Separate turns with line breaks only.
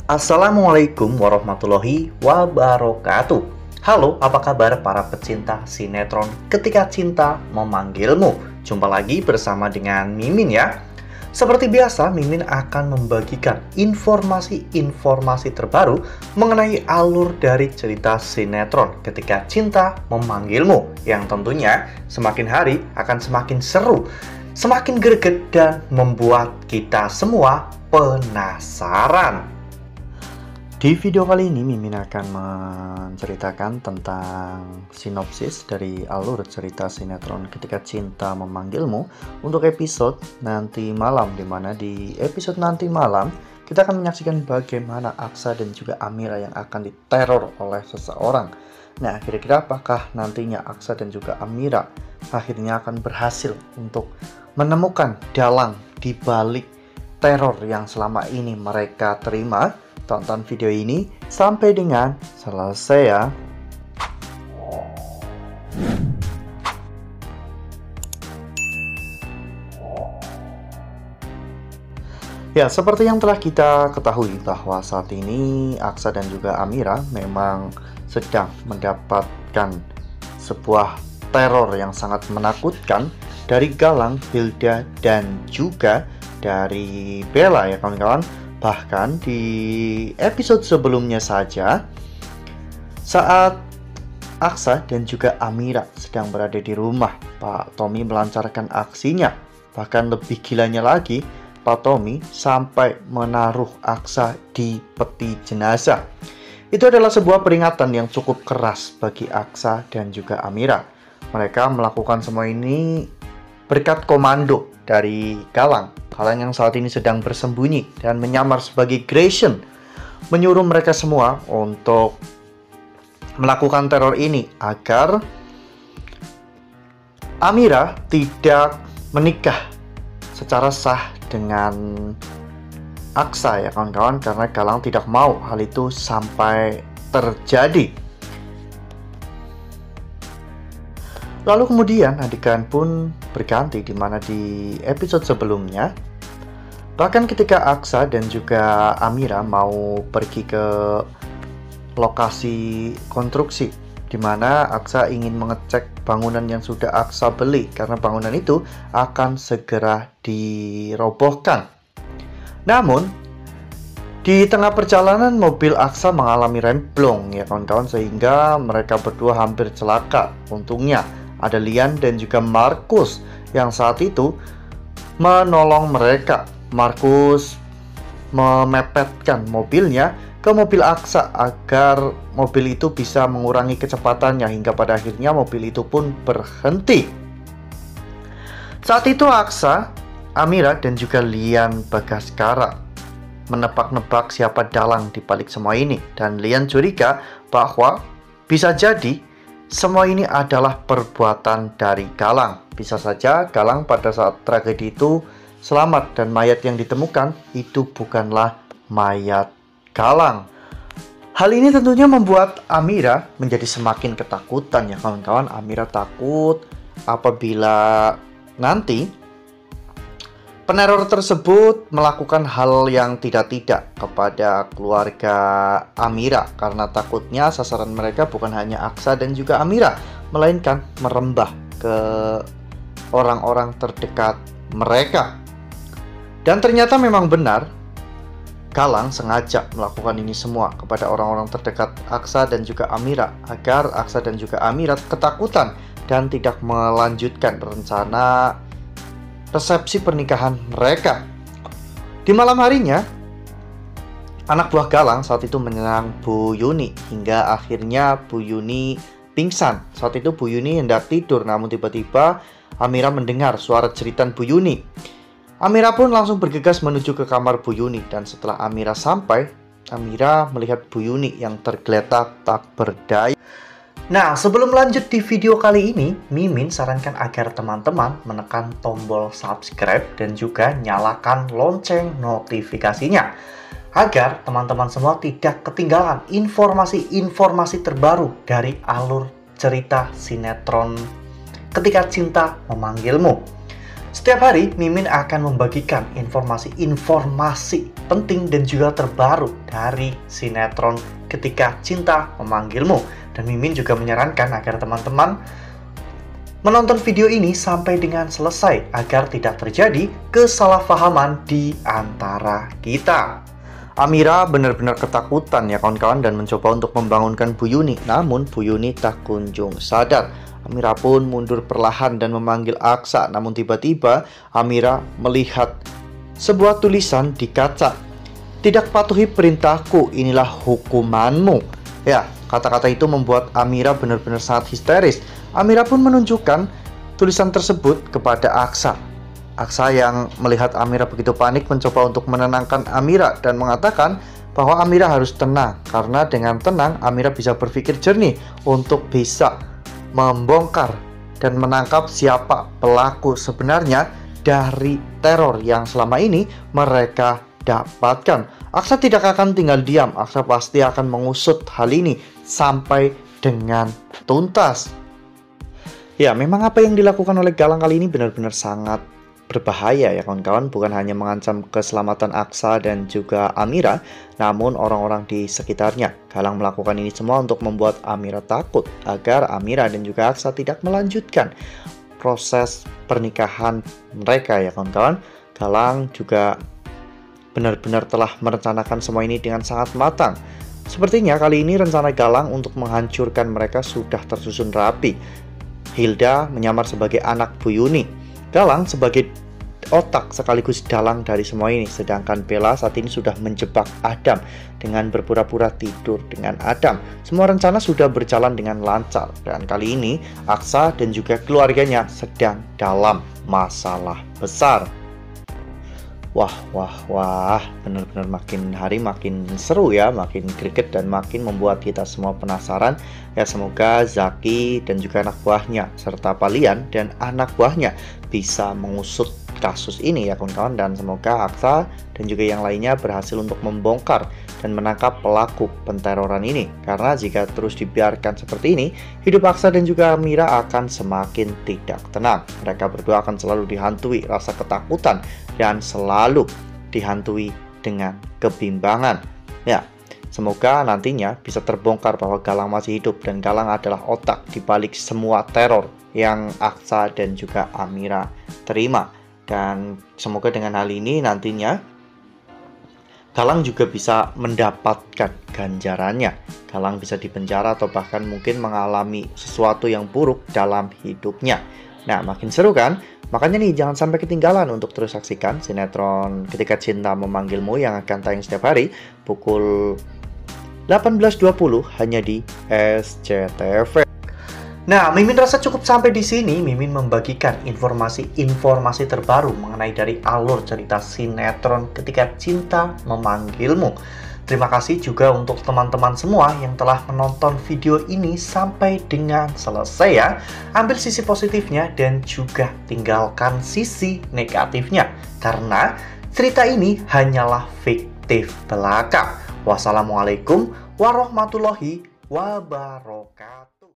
Assalamualaikum warahmatullahi wabarakatuh. Halo, apa kabar para pecinta sinetron Ketika Cinta Memanggilmu? Jumpa lagi bersama dengan Mimin ya. Seperti biasa, Mimin akan membagikan informasi-informasi terbaru mengenai alur dari cerita sinetron Ketika Cinta Memanggilmu, yang tentunya semakin hari akan semakin seru, semakin greget, dan membuat kita semua penasaran. Di video kali ini Mimin akan menceritakan tentang sinopsis dari alur cerita sinetron Ketika Cinta Memanggilmu untuk episode nanti malam, dimana di episode nanti malam kita akan menyaksikan bagaimana Aksa dan juga Amira yang akan diteror oleh seseorang. Nah, kira-kira apakah nantinya Aksa dan juga Amira akhirnya akan berhasil untuk menemukan dalang di balik teror yang selama ini mereka terima? Tonton video ini sampai dengan selesai ya. Ya, seperti yang telah kita ketahui bahwa saat ini Aksa dan juga Amira memang sedang mendapatkan sebuah teror yang sangat menakutkan dari Galang, Hilda, dan juga dari Bella ya kawan-kawan. Bahkan di episode sebelumnya saja, saat Aksa dan juga Amira sedang berada di rumah, Pak Tommy melancarkan aksinya. Bahkan lebih gilanya lagi, Pak Tommy sampai menaruh Aksa di peti jenazah. Itu adalah sebuah peringatan yang cukup keras bagi Aksa dan juga Amira. Mereka melakukan semua ini berkat komando dari Galang yang saat ini sedang bersembunyi dan menyamar sebagai Grayson, menyuruh mereka semua untuk melakukan teror ini agar Amira tidak menikah secara sah dengan Aksa ya kawan-kawan, karena Galang tidak mau hal itu sampai terjadi. Lalu kemudian adegan pun berganti, di mana di episode sebelumnya, bahkan ketika Aksa dan juga Amira mau pergi ke lokasi konstruksi, di mana Aksa ingin mengecek bangunan yang sudah Aksa beli, karena bangunan itu akan segera dirobohkan. Namun di tengah perjalanan mobil Aksa mengalami remblong ya kawan-kawan, sehingga mereka berdua hampir celaka. Untungnya ada Lian dan juga Markus yang saat itu menolong mereka. Markus memepetkan mobilnya ke mobil Aksa agar mobil itu bisa mengurangi kecepatannya, hingga pada akhirnya mobil itu pun berhenti. Saat itu Aksa, Amira, dan juga Lian Bagaskara menebak-nebak siapa dalang di balik semua ini, dan Lian curiga bahwa bisa jadi semua ini adalah perbuatan dari Galang. Bisa saja Galang pada saat tragedi itu selamat dan mayat yang ditemukan itu bukanlah mayat Galang. Hal ini tentunya membuat Amira menjadi semakin ketakutan ya kawan-kawan. Amira takut apabila nanti peneror tersebut melakukan hal yang tidak-tidak kepada keluarga Amira, karena takutnya sasaran mereka bukan hanya Aksa dan juga Amira, melainkan merembah ke orang-orang terdekat mereka. Dan ternyata memang benar, Galang sengaja melakukan ini semua kepada orang-orang terdekat Aksa dan juga Amira, agar Aksa dan juga Amira ketakutan dan tidak melanjutkan rencana resepsi pernikahan mereka. Di malam harinya, anak buah Galang saat itu menyerang Bu Yuni, hingga akhirnya Bu Yuni pingsan. Saat itu Bu Yuni hendak tidur, namun tiba-tiba Amira mendengar suara jeritan Bu Yuni. Amira pun langsung bergegas menuju ke kamar Bu Yuni, dan setelah Amira sampai, Amira melihat Bu Yuni yang tergeletak tak berdaya. Nah, sebelum lanjut di video kali ini, Mimin sarankan agar teman-teman menekan tombol subscribe dan juga nyalakan lonceng notifikasinya, agar teman-teman semua tidak ketinggalan informasi-informasi terbaru dari alur cerita sinetron Ketika Cinta Memanggilmu. Setiap hari, Mimin akan membagikan informasi-informasi penting dan juga terbaru dari sinetron Ketika Cinta Memanggilmu. Dan Mimin juga menyarankan agar teman-teman menonton video ini sampai dengan selesai agar tidak terjadi kesalahpahaman di antara kita. Amira benar-benar ketakutan ya kawan-kawan dan mencoba untuk membangunkan Bu Yuni. Namun Bu Yuni tak kunjung sadar. Amira pun mundur perlahan dan memanggil Aksa. Namun tiba-tiba Amira melihat sebuah tulisan di kaca. Tidak patuhi perintahku, inilah hukumanmu. Ya, kata-kata itu membuat Amira benar-benar sangat histeris. Amira pun menunjukkan tulisan tersebut kepada Aksa. Aksa yang melihat Amira begitu panik mencoba untuk menenangkan Amira dan mengatakan bahwa Amira harus tenang, karena dengan tenang Amira bisa berpikir jernih untuk bisa membongkar dan menangkap siapa pelaku sebenarnya dari teror yang selama ini mereka dapatkan. Aksa tidak akan tinggal diam. Aksa pasti akan mengusut hal ini sampai dengan tuntas. Ya, memang apa yang dilakukan oleh Galang kali ini benar-benar sangat berbahaya ya kawan-kawan. Bukan hanya mengancam keselamatan Aksa dan juga Amira, namun orang-orang di sekitarnya. Galang melakukan ini semua untuk membuat Amira takut agar Amira dan juga Aksa tidak melanjutkan proses pernikahan mereka ya kawan-kawan. Galang juga benar-benar telah merencanakan semua ini dengan sangat matang. Sepertinya kali ini rencana Galang untuk menghancurkan mereka sudah tersusun rapi. Hilda menyamar sebagai anak Bu Yuni, Galang sebagai otak sekaligus dalang dari semua ini. Sedangkan Bella saat ini sudah menjebak Adam dengan berpura-pura tidur dengan Adam. Semua rencana sudah berjalan dengan lancar. Dan kali ini Aksa dan juga keluarganya sedang dalam masalah besar. Wah, benar-benar makin hari makin seru ya, makin greget dan makin membuat kita semua penasaran. Ya, semoga Zaki dan juga anak buahnya serta Palian dan anak buahnya bisa mengusut kasus ini ya kawan-kawan, dan semoga Aksa dan juga yang lainnya berhasil untuk membongkar dan menangkap pelaku penteroran ini. Karena jika terus dibiarkan seperti ini, hidup Aksa dan juga Amira akan semakin tidak tenang. Mereka berdua akan selalu dihantui rasa ketakutan dan selalu dihantui dengan kebimbangan. Ya, semoga nantinya bisa terbongkar bahwa Galang masih hidup dan Galang adalah otak di balik semua teror yang Aksa dan juga Amira terima. Dan semoga dengan hal ini nantinya Galang juga bisa mendapatkan ganjarannya. Galang bisa dipenjara atau bahkan mungkin mengalami sesuatu yang buruk dalam hidupnya. Nah, makin seru kan? Makanya nih, jangan sampai ketinggalan untuk terus saksikan sinetron Ketika Cinta Memanggilmu yang akan tayang setiap hari pukul 18.20 hanya di SCTV. Nah, Mimin rasa cukup sampai di sini. Mimin membagikan informasi-informasi terbaru mengenai dari alur cerita sinetron Ketika Cinta Memanggilmu. Terima kasih juga untuk teman-teman semua yang telah menonton video ini sampai dengan selesai ya. Ambil sisi positifnya dan juga tinggalkan sisi negatifnya. Karena cerita ini hanyalah fiktif belaka. Wassalamualaikum warahmatullahi wabarakatuh.